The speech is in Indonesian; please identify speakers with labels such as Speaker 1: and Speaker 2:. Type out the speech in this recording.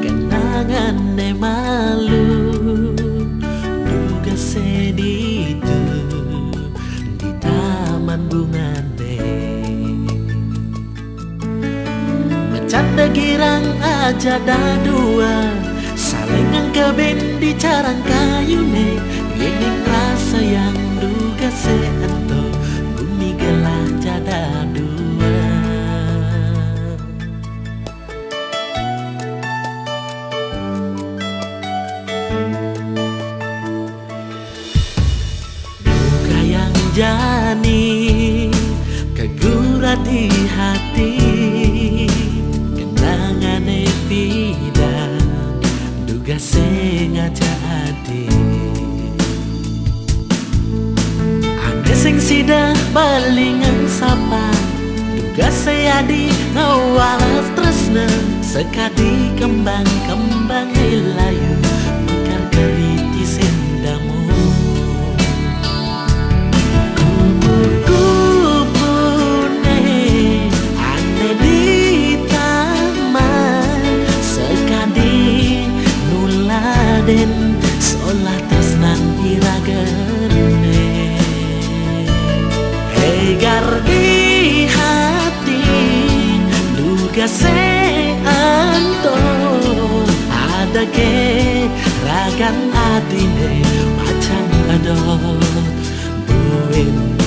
Speaker 1: Kenangan ne malu duga seditu di taman bunga bercanda girang aja dua saling keben di carang kayu ne ingin rasa yang duga seento bumi gelah jada dua. Jani kegurat di hati kenangan bidang duga sengaja adi ane sing sida balingan sapa duga seadi ngawalas tresna sekadi kembang-kembang hilayu mekar keriti sendamu. Seolah tresnan iragene egar di hati duga seanto ada ke ragan adine macam adol buin